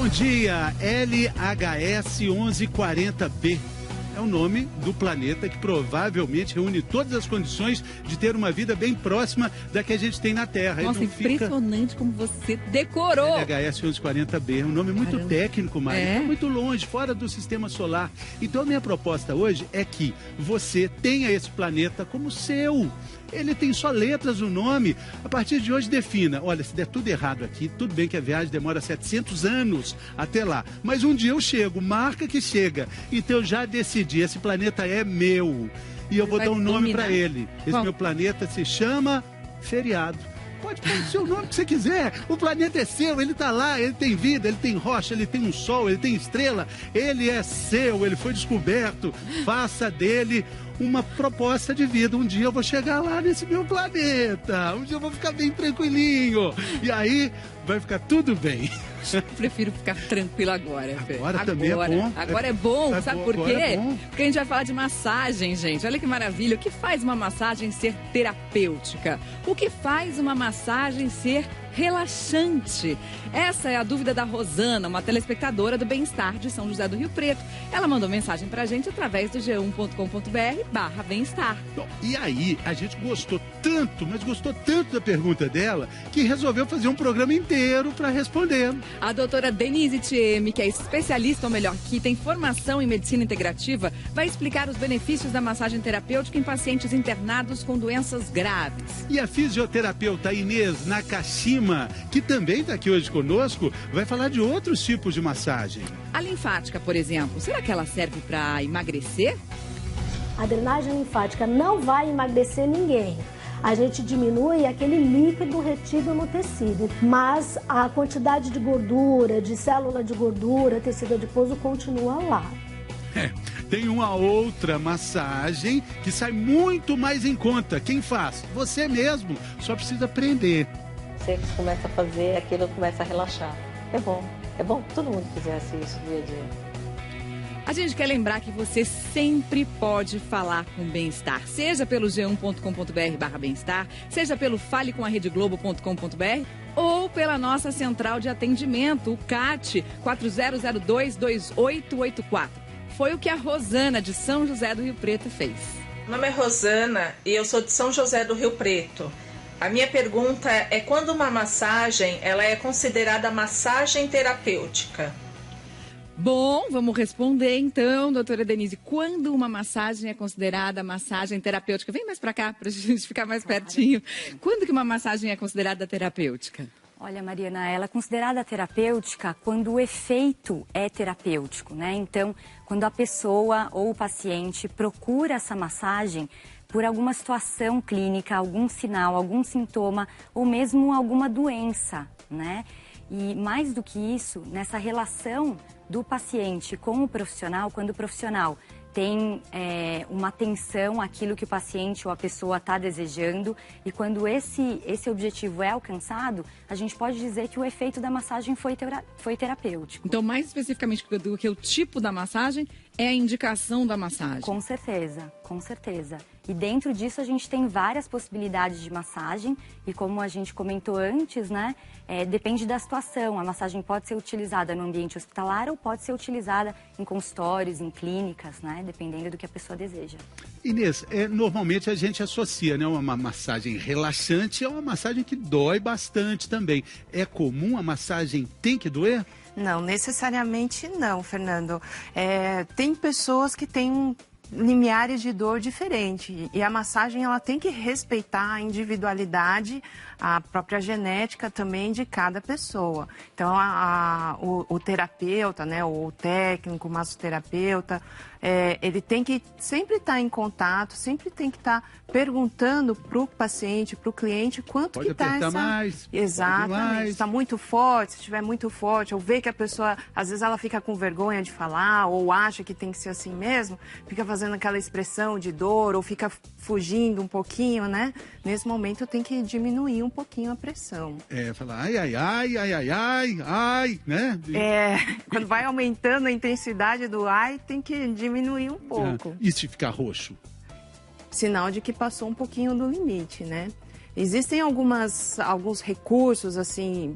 Bom dia, LHS 1140b. É o nome do planeta que provavelmente reúne todas as condições de ter uma vida bem próxima da que a gente tem na Terra. Nossa, impressionante como você decorou. LHS 1140b, é um nome muito técnico, Mário. É? Muito longe, fora do sistema solar. Então a minha proposta hoje é que você tenha esse planeta como seu. Ele tem só letras no nome. A partir de hoje defina, olha, se der tudo errado aqui, tudo bem que a viagem demora 700 anos até lá, mas um dia eu chego, marca que chega. Então eu já decidi, esse planeta é meu e eu vou dar um nome para ele. Esse meu planeta se chama feriado. Pode pôr o seu nome que você quiser. O planeta é seu, ele tá lá, ele tem vida, ele tem rocha, ele tem um sol, ele tem estrela. Ele é seu, ele foi descoberto. Faça dele uma proposta de vida. Um dia eu vou chegar lá nesse meu planeta. Um dia eu vou ficar bem tranquilinho. E aí vai ficar tudo bem. Eu prefiro ficar tranquilo agora. Agora também é bom. Agora é bom, sabe por quê? É Porque a gente vai falar de massagem, gente. Olha que maravilha. O que faz uma massagem ser terapêutica? O que faz uma massagem ser relaxante? Essa é a dúvida da Rosana, uma telespectadora do Bem-Estar de São José do Rio Preto. Ela mandou mensagem pra gente através do g1.com.br/bem-estar. E aí, a gente gostou tanto, mas gostou tanto da pergunta dela, que resolveu fazer um programa inteiro para responder. A doutora Denise Thieme, que é especialista, ou melhor, que tem formação em medicina integrativa, vai explicar os benefícios da massagem terapêutica em pacientes internados com doenças graves. E a fisioterapeuta Inês Nakashima, que também está aqui hoje conosco, vai falar de outros tipos de massagem. A linfática, por exemplo, será que ela serve para emagrecer? A drenagem linfática não vai emagrecer ninguém. A gente diminui aquele líquido retido no tecido, mas a quantidade de gordura, de célula de gordura, tecido adiposo continua lá. Tem uma outra massagem que sai muito mais em conta. Quem faz? Você mesmo. Só precisa aprender. Você começa a fazer, aquilo começa a relaxar. É bom que todo mundo fizesse isso dia a dia. A gente quer lembrar que você sempre pode falar com Bem-Estar, seja pelo g1.com.br/bem-estar, seja pelo falecomAredeglobo.com.br ou pela nossa central de atendimento, o CAT 40022884. Foi o que a Rosana, de São José do Rio Preto, fez. Meu nome é Rosana e eu sou de São José do Rio Preto. A minha pergunta é quando uma massagem ela é considerada massagem terapêutica? Bom, vamos responder então, doutora Denise. Quando uma massagem é considerada massagem terapêutica? Vem mais para cá, para a gente ficar mais pertinho. Quando que uma massagem é considerada terapêutica? Olha, Mariana, ela é considerada terapêutica quando o efeito é terapêutico, né? Então, quando a pessoa ou o paciente procura essa massagem por alguma situação clínica, algum sinal, algum sintoma ou mesmo alguma doença, né? E mais do que isso, nessa relação do paciente com o profissional, quando o profissional tem uma atenção àquilo que o paciente ou a pessoa está desejando e quando esse objetivo é alcançado, a gente pode dizer que o efeito da massagem foi terapêutico. Então, mais especificamente do que o tipo da massagem, é a indicação da massagem. Com certeza, com certeza. E dentro disso a gente tem várias possibilidades de massagem e como a gente comentou antes, né, depende da situação. A massagem pode ser utilizada no ambiente hospitalar ou pode ser utilizada em consultórios, em clínicas, né, dependendo do que a pessoa deseja. Inês, normalmente a gente associa, né, uma massagem relaxante a uma massagem que dói bastante também. É comum a massagem tem que doer? Não, necessariamente não, Fernando. Tem pessoas que têm limiares de dor diferente e a massagem ela tem que respeitar a individualidade, a própria genética também de cada pessoa. Então o terapeuta, né, o técnico, o massoterapeuta, ele tem que sempre estar em contato, sempre tem que estar perguntando para o paciente, para o cliente, quanto pode que está essa... mais. Exatamente, está muito forte, se estiver muito forte, ou ver que a pessoa, às vezes ela fica com vergonha de falar, ou acha que tem que ser assim mesmo, fica fazendo aquela expressão de dor, ou fica fugindo um pouquinho, né? Nesse momento tem que diminuir um pouquinho a pressão. Falar ai, né? Quando vai aumentando a intensidade do ai, tem que diminuir um pouco. E se ficar roxo? Sinal de que passou um pouquinho do limite, né? Existem alguns recursos, assim,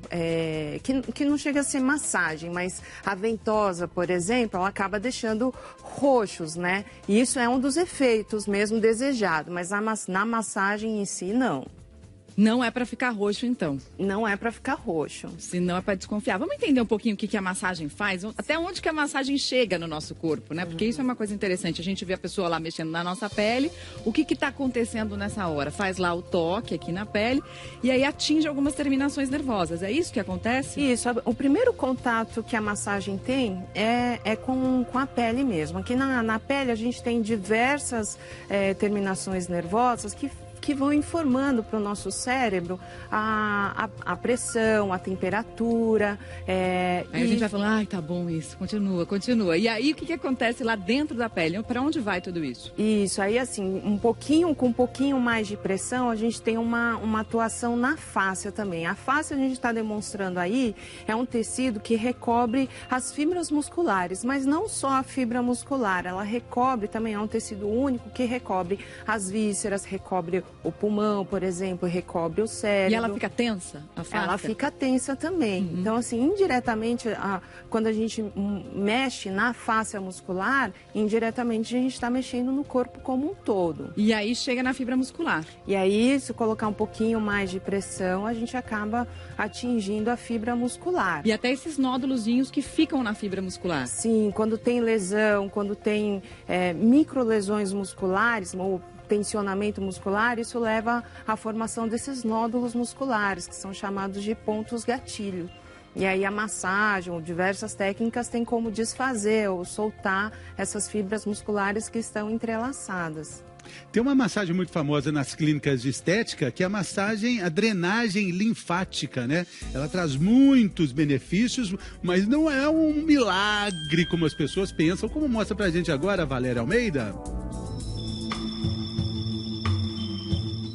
que não chega a ser massagem, mas a ventosa, por exemplo, ela acaba deixando roxos, né? E isso é um dos efeitos mesmo desejado, mas na massagem em si, não. Não é para ficar roxo, então? Não é para ficar roxo. Se não é para desconfiar. Vamos entender um pouquinho o que a massagem faz? Até onde que a massagem chega no nosso corpo, né? Porque isso é uma coisa interessante. A gente vê a pessoa lá mexendo na nossa pele. O que está acontecendo nessa hora? Faz lá o toque aqui na pele e aí atinge algumas terminações nervosas. É isso que acontece? Isso. O primeiro contato que a massagem tem é com a pele mesmo. Aqui na pele a gente tem diversas terminações nervosas que vão informando para o nosso cérebro a pressão, a temperatura. Aí a gente vai falando, ai, tá bom isso, continua. E aí o que acontece lá dentro da pele? Para onde vai tudo isso? Isso, aí assim, com um pouquinho mais de pressão, a gente tem uma atuação na fáscia também. A fáscia, a gente está demonstrando aí, é um tecido que recobre as fibras musculares, mas não só a fibra muscular, ela recobre também, é um tecido único que recobre as vísceras, recobre o pulmão, por exemplo, recobre o cérebro. E ela fica tensa, a fáscia? Ela fica tensa também. Então, assim, indiretamente, quando a gente mexe na fáscia muscular, indiretamente a gente está mexendo no corpo como um todo. E aí chega na fibra muscular. E aí, se colocar um pouquinho mais de pressão, a gente acaba atingindo a fibra muscular. E até esses nódulozinhos que ficam na fibra muscular. Sim, quando tem lesão, quando tem microlesões musculares, ou tensionamento muscular, isso leva à formação desses nódulos musculares, que são chamados de pontos gatilho. E aí a massagem ou diversas técnicas têm como desfazer ou soltar essas fibras musculares que estão entrelaçadas. Tem uma massagem muito famosa nas clínicas de estética, que é a drenagem linfática, né? Ela traz muitos benefícios, mas não é um milagre como as pessoas pensam, como mostra pra gente agora a Valéria Almeida.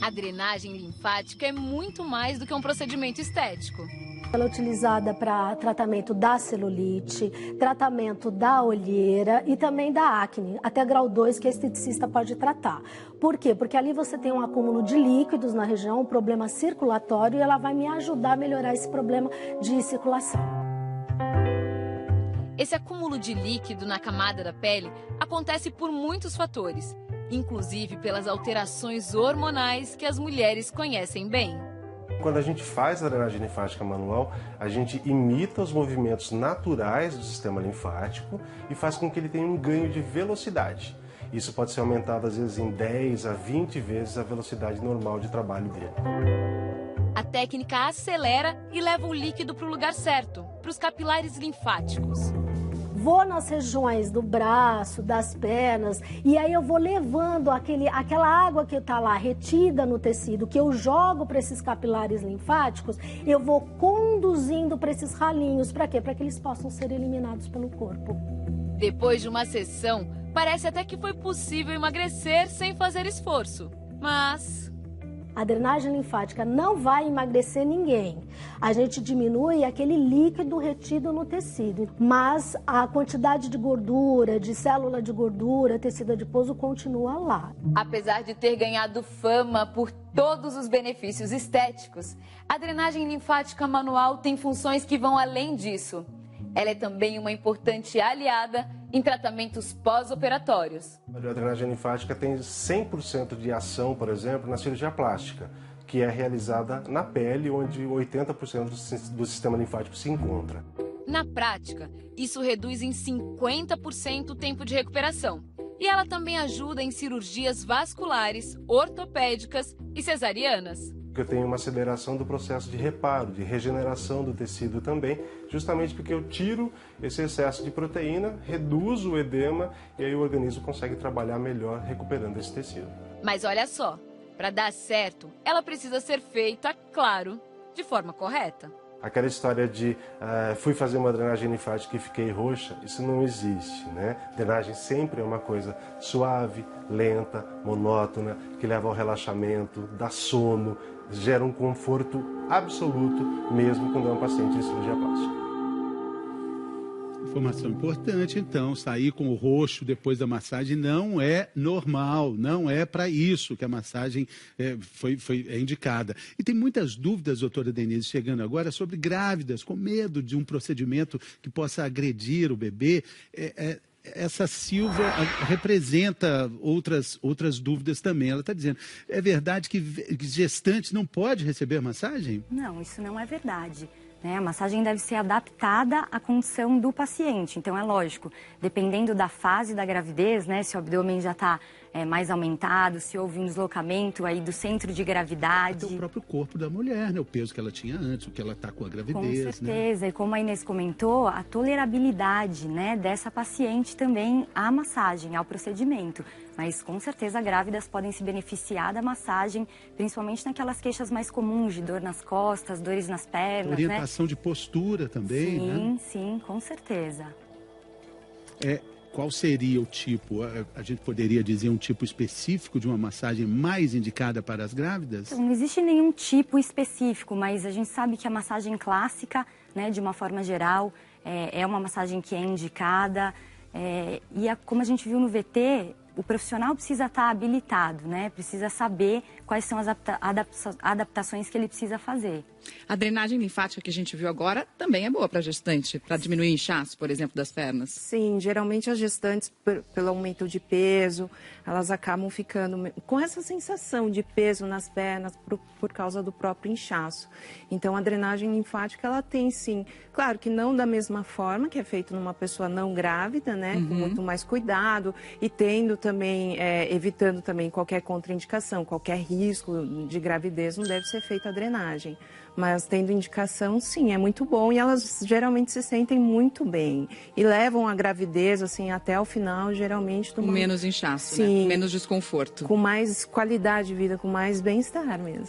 A drenagem linfática é muito mais do que um procedimento estético. Ela é utilizada para tratamento da celulite, tratamento da olheira e também da acne, até grau 2 que a esteticista pode tratar. Por quê? Porque ali você tem um acúmulo de líquidos na região, um problema circulatório, e ela vai me ajudar a melhorar esse problema de circulação. Esse acúmulo de líquido na camada da pele acontece por muitos fatores, inclusive pelas alterações hormonais que as mulheres conhecem bem. Quando a gente faz a drenagem linfática manual, a gente imita os movimentos naturais do sistema linfático e faz com que ele tenha um ganho de velocidade. Isso pode ser aumentado às vezes em 10 a 20 vezes a velocidade normal de trabalho dele. A técnica acelera e leva o líquido para o lugar certo, para os capilares linfáticos. Vou nas regiões do braço, das pernas, e aí eu vou levando aquela água que está lá retida no tecido, que eu jogo para esses capilares linfáticos, eu vou conduzindo para esses ralinhos. Para quê? Para que eles possam ser eliminados pelo corpo. Depois de uma sessão, parece até que foi possível emagrecer sem fazer esforço, mas A drenagem linfática não vai emagrecer ninguém. A gente diminui aquele líquido retido no tecido, mas a quantidade de gordura, de célula de gordura, tecido adiposo continua lá. Apesar de ter ganhado fama por todos os benefícios estéticos, a drenagem linfática manual tem funções que vão além disso. Ela é também uma importante aliada em tratamentos pós-operatórios. A drenagem linfática tem 100% de ação, por exemplo, na cirurgia plástica, que é realizada na pele, onde 80% do sistema linfático se encontra. Na prática, isso reduz em 50% o tempo de recuperação. E ela também ajuda em cirurgias vasculares, ortopédicas e cesarianas. Eu tenho uma aceleração do processo de reparo, de regeneração do tecido também, justamente porque eu tiro esse excesso de proteína, reduzo o edema e aí o organismo consegue trabalhar melhor recuperando esse tecido. Mas olha só, para dar certo, ela precisa ser feita, claro, de forma correta. Aquela história de fui fazer uma drenagem linfática e fiquei roxa, isso não existe, né? Drenagem sempre é uma coisa suave, lenta, monótona, que leva ao relaxamento, dá sono, gera um conforto absoluto, mesmo quando é um paciente de cirurgia plástica. Informação importante, então, sair com o roxo depois da massagem não é normal, não é para isso que a massagem é indicada. E tem muitas dúvidas, doutora Denise, chegando agora, sobre grávidas, com medo de um procedimento que possa agredir o bebê. Essa Silvia representa outras dúvidas também. Ela está dizendo, é verdade que gestante não pode receber massagem? Não, isso não é verdade. A massagem deve ser adaptada à condição do paciente. Então, é lógico, dependendo da fase da gravidez, se o abdômen já está mais aumentado, se houve um deslocamento aí do centro de gravidade. Até o próprio corpo da mulher, o peso que ela tinha antes, o que ela está com a gravidez. Com certeza, e como a Inês comentou, a tolerabilidade dessa paciente também à massagem, ao procedimento. Mas com certeza grávidas podem se beneficiar da massagem, principalmente naquelas queixas mais comuns de dor nas costas, dores nas pernas. Orientação de postura também, Sim, com certeza. Qual seria o tipo? A gente poderia dizer um tipo específico de uma massagem mais indicada para as grávidas? Então, não existe nenhum tipo específico, mas a gente sabe que a massagem clássica, de uma forma geral, é uma massagem que é indicada. Como a gente viu no VT, o profissional precisa estar habilitado, precisa saber quais são as adaptações que ele precisa fazer. A drenagem linfática que a gente viu agora também é boa para a gestante, para diminuir inchaço, por exemplo, das pernas? Sim, geralmente as gestantes, pelo aumento de peso, elas acabam ficando com essa sensação de peso nas pernas por causa do próprio inchaço. Então, a drenagem linfática, ela tem sim, claro que não da mesma forma que é feito numa pessoa não grávida, com muito mais cuidado e tendo também, evitando também qualquer contraindicação, qualquer risco de gravidez, não deve ser feita a drenagem. Mas tendo indicação, sim, é muito bom e elas geralmente se sentem muito bem e levam a gravidez assim até o final, geralmente com menos inchaço, sim, menos desconforto, com mais qualidade de vida, com mais bem-estar mesmo.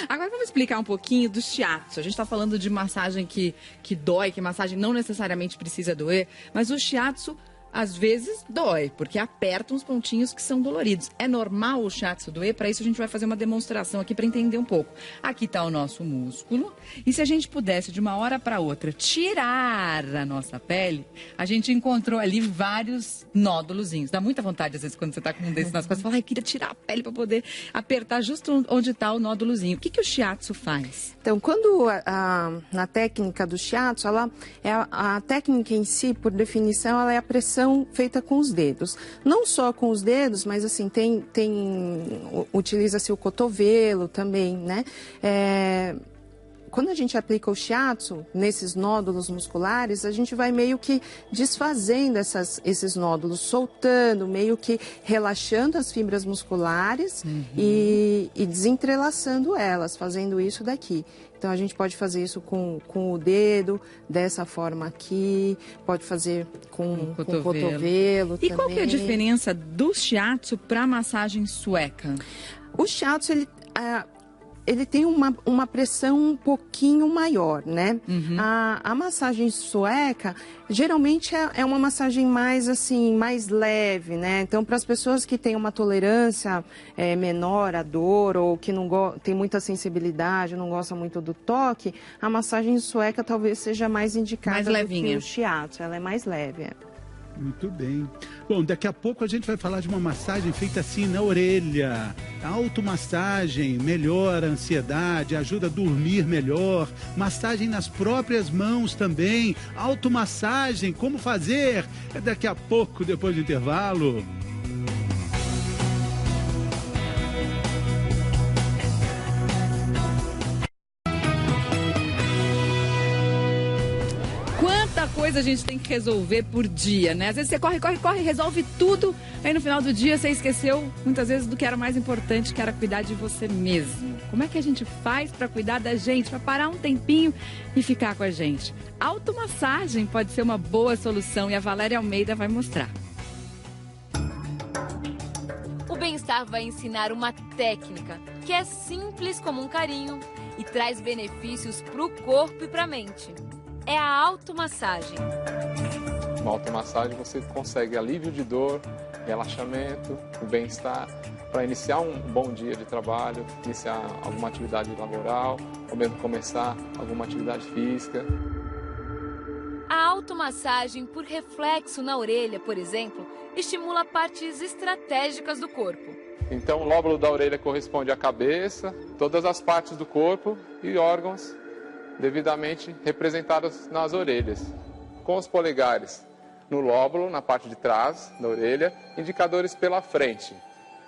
Agora vamos explicar um pouquinho do shiatsu. A gente está falando de massagem que dói, que massagem não necessariamente precisa doer, mas o shiatsu às vezes dói, porque aperta uns pontinhos que são doloridos. É normal o shiatsu doer? Para isso a gente vai fazer uma demonstração aqui para entender um pouco. Aqui está o nosso músculo. E se a gente pudesse, de uma hora para outra, tirar a nossa pele, a gente encontrou ali vários nódulozinhos. Dá muita vontade, às vezes, quando você está com um desses nas costas, você fala, eu queria tirar a pele para poder apertar justo onde está o nódulozinho. O que o shiatsu faz? Então, quando na técnica do shiatsu, a técnica em si, por definição, ela é a pressão feita com os dedos. Não só com os dedos, mas assim, utiliza-se o cotovelo também, Quando a gente aplica o shiatsu nesses nódulos musculares, a gente vai meio que desfazendo esses nódulos, soltando, meio que relaxando as fibras musculares e desentrelaçando elas, fazendo isso daqui. Então, a gente pode fazer isso com o dedo, dessa forma aqui, pode fazer com o cotovelo também. E qual que é a diferença do shiatsu para a massagem sueca? O shiatsu, ele tem uma pressão um pouquinho maior, A massagem sueca, geralmente é uma massagem mais leve, Então, para as pessoas que têm uma tolerância menor à dor ou que não tem muita sensibilidade, não gosta muito do toque, a massagem sueca talvez seja mais indicada mais levinha. Do que o shiatsu, ela é mais leve. Muito bem. Bom, daqui a pouco a gente vai falar de uma massagem feita assim na orelha. A automassagem melhora a ansiedade, ajuda a dormir melhor. Massagem nas próprias mãos também. Automassagem, como fazer? É daqui a pouco, depois do intervalo. Coisa a gente tem que resolver por dia, Às vezes você corre, resolve tudo, aí no final do dia você esqueceu muitas vezes do que era mais importante, que era cuidar de você mesmo. Como é que a gente faz para cuidar da gente, para parar um tempinho e ficar com a gente? Automassagem pode ser uma boa solução e a Valéria Almeida vai mostrar. O Bem-Estar vai ensinar uma técnica que é simples como um carinho e traz benefícios para o corpo e para a mente. É a automassagem. Com a automassagem você consegue alívio de dor, relaxamento, o bem-estar, para iniciar um bom dia de trabalho, iniciar alguma atividade laboral, ou mesmo começar alguma atividade física. A automassagem massagem por reflexo na orelha, por exemplo, estimula partes estratégicas do corpo. Então, o lóbulo da orelha corresponde à cabeça, todas as partes do corpo e órgãos devidamente representados nas orelhas. Com os polegares no lóbulo, na parte de trás da orelha, indicadores pela frente.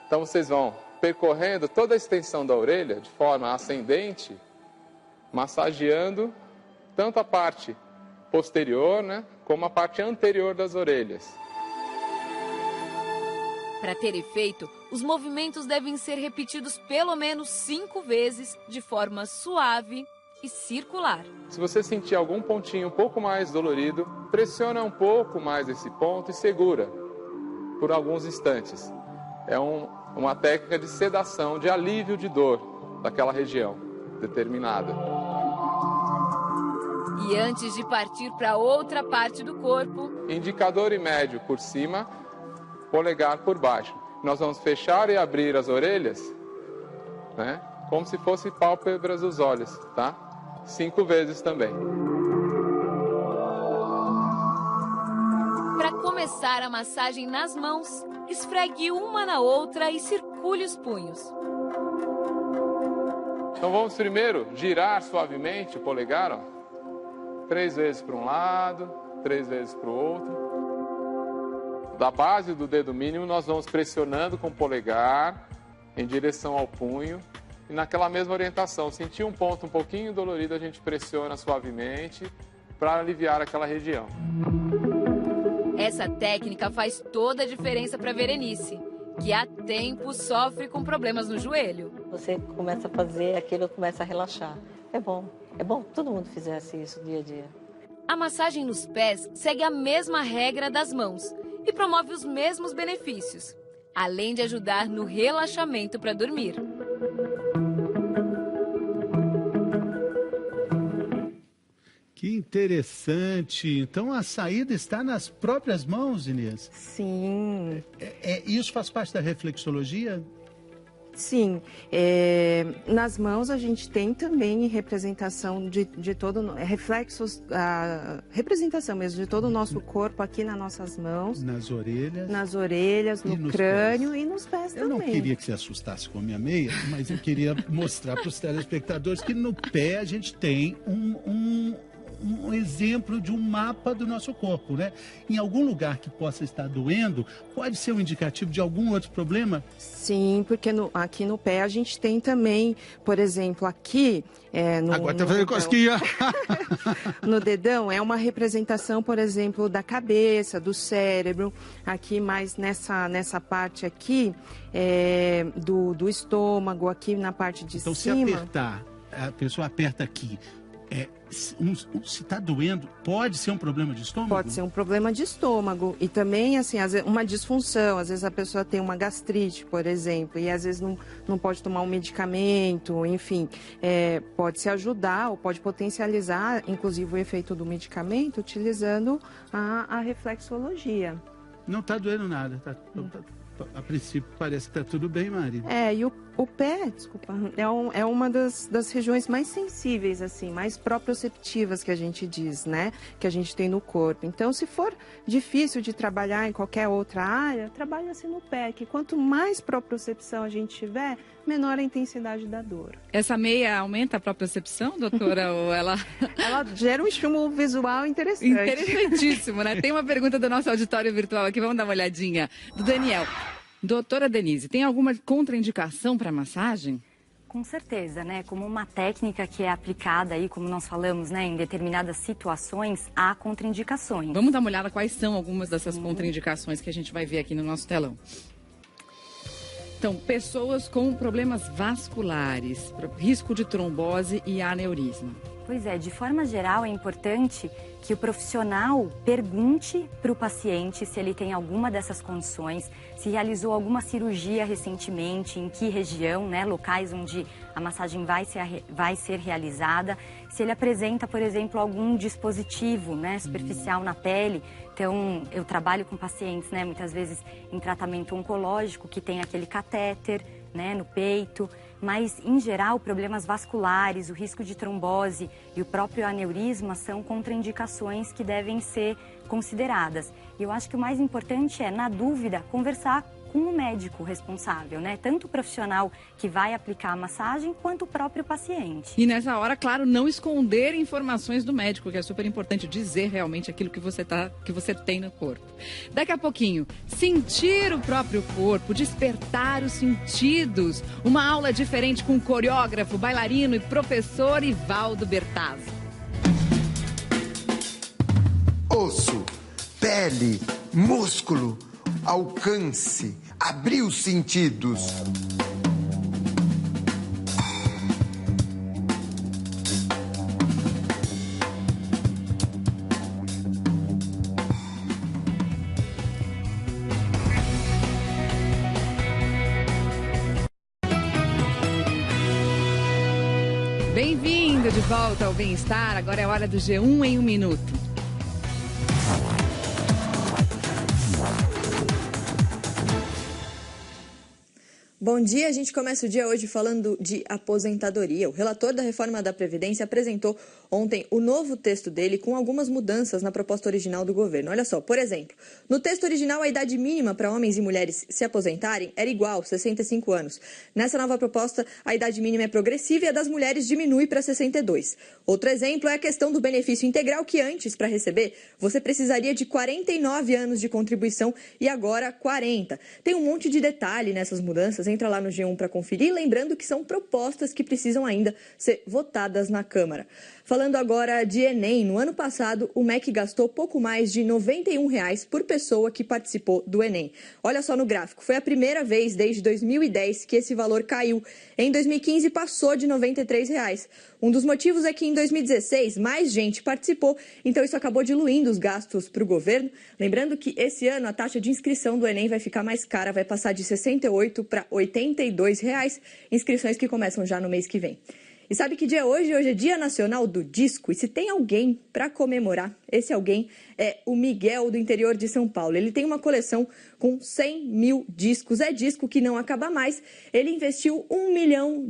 Então, vocês vão percorrendo toda a extensão da orelha de forma ascendente, massageando tanto a parte posterior, né, como a parte anterior das orelhas. Para ter efeito, os movimentos devem ser repetidos pelo menos 5 vezes de forma suave e circular. Se você sentir algum pontinho um pouco mais dolorido, pressiona um pouco mais esse ponto e segura por alguns instantes. É uma técnica de sedação, de alívio de dor daquela região determinada. E antes de partir para outra parte do corpo... Indicador e médio por cima, polegar por baixo. Nós vamos fechar e abrir as orelhas, né, como se fossem pálpebras dos olhos, tá? 5 vezes também. Para começar a massagem nas mãos, esfregue uma na outra e circule os punhos. Então vamos primeiro girar suavemente o polegar, ó. 3 vezes para um lado, 3 vezes para o outro. Da base do dedo mínimo, nós vamos pressionando com o polegar em direção ao punho. E naquela mesma orientação, sentir um ponto um pouquinho dolorido, a gente pressiona suavemente para aliviar aquela região. Essa técnica faz toda a diferença para Berenice, que há tempo sofre com problemas no joelho. Você começa a fazer, aquilo começa a relaxar. É bom que todo mundo fizesse isso dia a dia. A massagem nos pés segue a mesma regra das mãos e promove os mesmos benefícios, além de ajudar no relaxamento para dormir. Que interessante. Então a saída está nas próprias mãos, Inês? Sim. Isso faz parte da reflexologia? Sim, nas mãos a gente tem também representação de todo, reflexos, representação mesmo de todo o nosso corpo aqui nas nossas mãos. Nas orelhas, no crânio pés. E nos pés também. Eu não queria que você assustasse com a minha meia, mas eu queria mostrar para os telespectadores que no pé a gente tem um exemplo de um mapa do nosso corpo, né? Em algum lugar que possa estar doendo, pode ser um indicativo de algum outro problema? Sim, porque aqui no pé a gente tem também, por exemplo, aqui... Agora tá fazendo cosquinha! No dedão é uma representação, por exemplo, da cabeça, do cérebro. Aqui mais nessa parte aqui, do estômago, aqui na parte de cima. Então se apertar, a pessoa aperta aqui... se está doendo, pode ser um problema de estômago? Pode ser um problema de estômago. E também, assim, uma disfunção. Às vezes a pessoa tem uma gastrite, por exemplo, e às vezes não pode tomar um medicamento, enfim. Pode se ajudar ou pode potencializar, inclusive, o efeito do medicamento, utilizando a reflexologia. Não está doendo nada, a princípio parece que está tudo bem, Mari. E o pé, desculpa, é uma das regiões mais sensíveis, assim, mais proprioceptivas que a gente diz, né? Que a gente tem no corpo. Então, se for difícil de trabalhar em qualquer outra área, trabalha-se no pé, que quanto mais propriocepção a gente tiver, menor a intensidade da dor. Essa meia aumenta a propriocepção, doutora? Ou ela gera um estímulo visual interessante. Interessantíssimo, né? Tem uma pergunta do nosso auditório virtual aqui, vamos dar uma olhadinha. Do Daniel. Doutora Denise, tem alguma contraindicação para massagem? Com certeza, né? Como uma técnica que é aplicada aí, como nós falamos, né, em determinadas situações, há contraindicações. Vamos dar uma olhada quais são algumas dessas contraindicações que a gente vai ver aqui no nosso telão. Então, pessoas com problemas vasculares, risco de trombose e aneurisma. Pois é, de forma geral é importante que o profissional pergunte para o paciente se ele tem alguma dessas condições, se realizou alguma cirurgia recentemente, em que região, né, locais onde a massagem vai ser realizada, se ele apresenta, por exemplo, algum dispositivo, né, superficial na pele. Então, eu trabalho com pacientes, né, muitas vezes em tratamento oncológico, que tem aquele catéter, né, no peito. mas, em geral, problemas vasculares, o risco de trombose e o próprio aneurisma são contraindicações que devem ser consideradas. E eu acho que o mais importante é, na dúvida, conversar com o médico responsável, né? Tanto o profissional que vai aplicar a massagem, quanto o próprio paciente. E nessa hora, claro, não esconder informações do médico, que é super importante dizer realmente aquilo que você tem no corpo. Daqui a pouquinho, sentir o próprio corpo, despertar os sentidos. Uma aula diferente com o coreógrafo, bailarino e professor Ivaldo Bertazzo. Osso, pele, músculo, alcance, abrir os sentidos. Bem-vindo de volta ao Bem-Estar. Agora é hora do G1 em 1 minuto. Bom dia, a gente começa o dia hoje falando de aposentadoria. O relator da reforma da Previdência apresentou ontem o novo texto dele com algumas mudanças na proposta original do governo. Olha só, por exemplo, no texto original a idade mínima para homens e mulheres se aposentarem era igual, 65 anos. Nessa nova proposta, a idade mínima é progressiva e a das mulheres diminui para 62. Outro exemplo é a questão do benefício integral, que antes, para receber, você precisaria de 49 anos de contribuição e agora 40. Tem um monte de detalhe nessas mudanças. Entra lá no G1 para conferir, lembrando que são propostas que precisam ainda ser votadas na Câmara. Falando agora de Enem, no ano passado o MEC gastou pouco mais de R$ 91 por pessoa que participou do Enem. Olha só no gráfico, foi a primeira vez desde 2010 que esse valor caiu. Em 2015 passou de R$ 93. Um dos motivos é que em 2016 mais gente participou, então isso acabou diluindo os gastos para o governo. Lembrando que esse ano a taxa de inscrição do Enem vai ficar mais cara, vai passar de R$ 68 para R$ 82, inscrições que começam já no mês que vem. E sabe que dia é hoje? Hoje é Dia Nacional do Disco. E se tem alguém para comemorar, esse alguém é o Miguel, do interior de São Paulo. Ele tem uma coleção com 100 mil discos. É disco que não acaba mais. Ele investiu R$ 1 milhão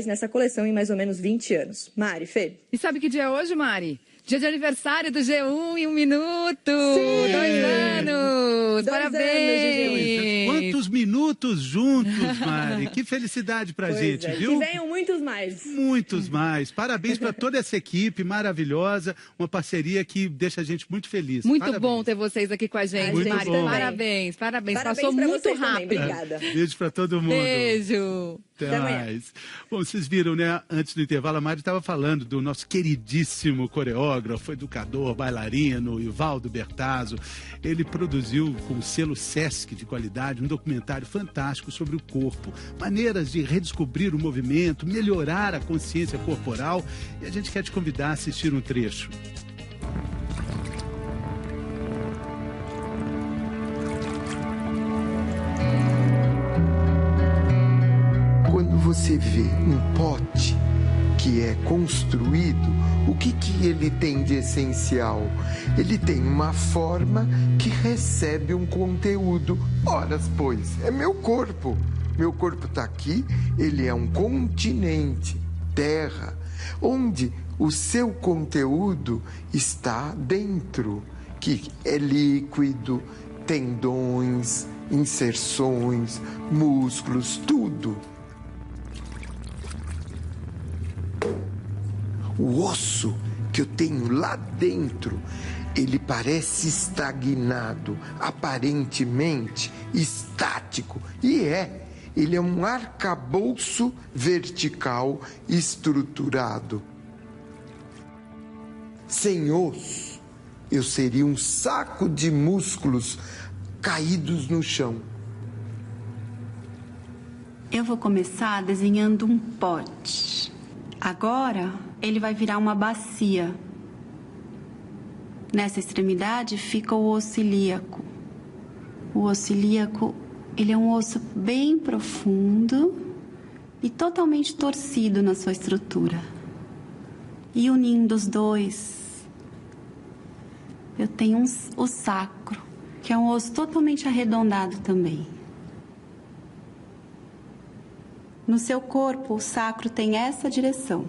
nessa coleção em mais ou menos 20 anos. Mari, Fê. E sabe que dia é hoje, Mari? Dia de aniversário do G1 em 1 minuto! Sim! 2 anos! Parabéns! Quantos minutos juntos, Mari! Que felicidade pra gente, viu? Que venham muitos mais. Muitos mais. Parabéns para toda essa equipe maravilhosa, uma parceria que deixa a gente muito feliz. Muito parabéns. Bom ter vocês aqui com a gente, muito Mari. Bom. Parabéns. Passou muito rápido. Obrigada. Beijo para todo mundo. Beijo. Até mais. Bom, vocês viram, né? Antes do intervalo, a Mari estava falando do nosso queridíssimo coreógrafo, educador, bailarino, Ivaldo Bertazzo. Ele produziu com o selo Sesc de qualidade um documentário fantástico sobre o corpo, maneiras de redescobrir o movimento, melhorar a consciência corporal. E a gente quer te convidar a assistir um trecho. Quando você vê um pote que é construído, o que ele tem de essencial? Ele tem uma forma que recebe um conteúdo. Ora, pois, é meu corpo. Meu corpo está aqui, ele é um continente, terra, onde o seu conteúdo está dentro, que é líquido, tendões, inserções, músculos, tudo. O osso que eu tenho lá dentro, ele parece estagnado, aparentemente estático. E ele é um arcabouço vertical estruturado. Sem osso, eu seria um saco de músculos caídos no chão. Eu vou começar desenhando um pote. Agora, ele vai virar uma bacia. Nessa extremidade fica o osso ilíaco. O osso ilíaco, ele é um osso bem profundo e totalmente torcido na sua estrutura. E unindo os dois, eu tenho o sacro, que é um osso totalmente arredondado também. No seu corpo, o sacro tem essa direção.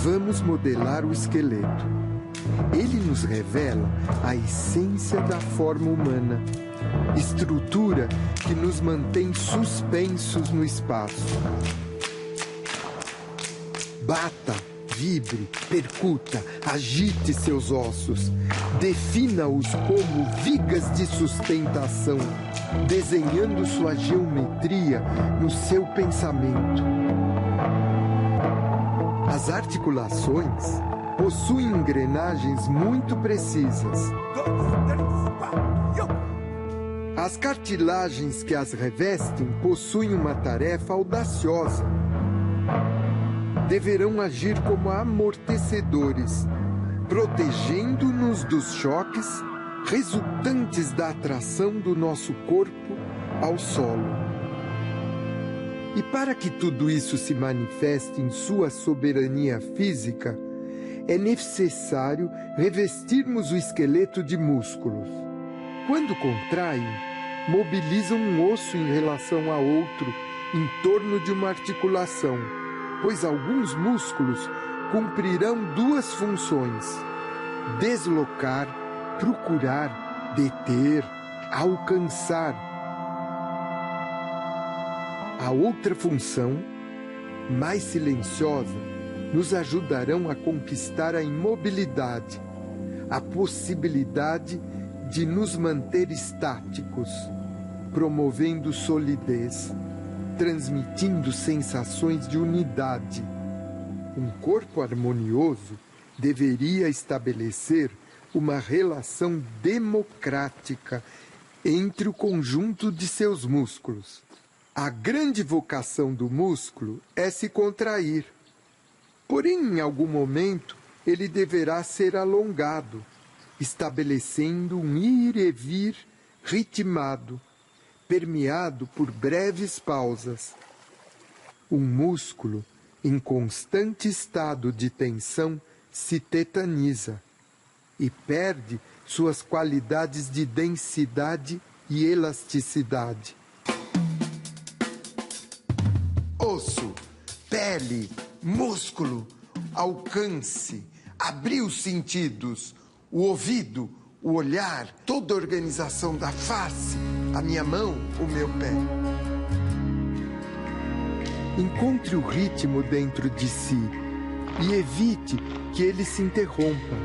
Vamos modelar o esqueleto. Ele nos revela a essência da forma humana, estrutura que nos mantém suspensos no espaço. Bata, vibre, percuta, agite seus ossos, defina-os como vigas de sustentação, desenhando sua geometria no seu pensamento. As articulações possuem engrenagens muito precisas. As cartilagens que as revestem possuem uma tarefa audaciosa. Deverão agir como amortecedores, protegendo-nos dos choques resultantes da atração do nosso corpo ao solo. E para que tudo isso se manifeste em sua soberania física, é necessário revestirmos o esqueleto de músculos. Quando contraem, mobilizam um osso em relação a outro em torno de uma articulação, pois alguns músculos cumprirão duas funções: deslocar, procurar, deter, alcançar. A outra função, mais silenciosa, nos ajudarão a conquistar a imobilidade, a possibilidade de nos manter estáticos, promovendo solidez, transmitindo sensações de unidade. Um corpo harmonioso deveria estabelecer uma relação democrática entre o conjunto de seus músculos. A grande vocação do músculo é se contrair. Porém, em algum momento, ele deverá ser alongado, estabelecendo um ir e vir ritmado, permeado por breves pausas. Um músculo em constante estado de tensão se tetaniza e perde suas qualidades de densidade e elasticidade. Osso, pele, músculo, alcance, abrir os sentidos, o ouvido, o olhar, toda a organização da face, a minha mão, o meu pé. Encontre o ritmo dentro de si e evite que ele se interrompa.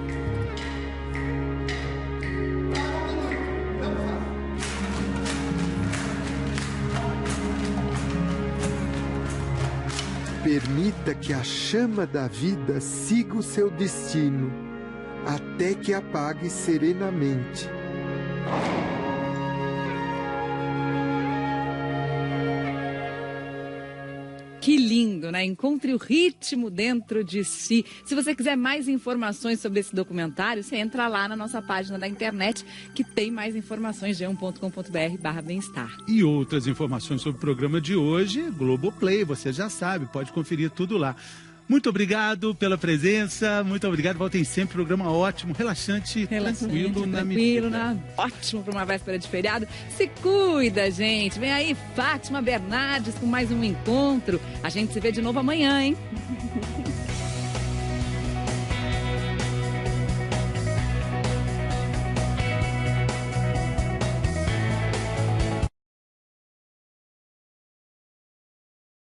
Permita que a chama da vida siga o seu destino, até que apague serenamente. Que lindo, né? Encontre o ritmo dentro de si. Se você quiser mais informações sobre esse documentário, você entra lá na nossa página da internet, que tem mais informações, g1.com.br/bem-estar. E outras informações sobre o programa de hoje, Globoplay, você já sabe, pode conferir tudo lá. Muito obrigado pela presença, muito obrigado. Voltem sempre, programa ótimo, relaxante, tranquilo na medida. Ótimo para uma véspera de feriado. Se cuida, gente. Vem aí Fátima Bernardes com mais um encontro. A gente se vê de novo amanhã, hein?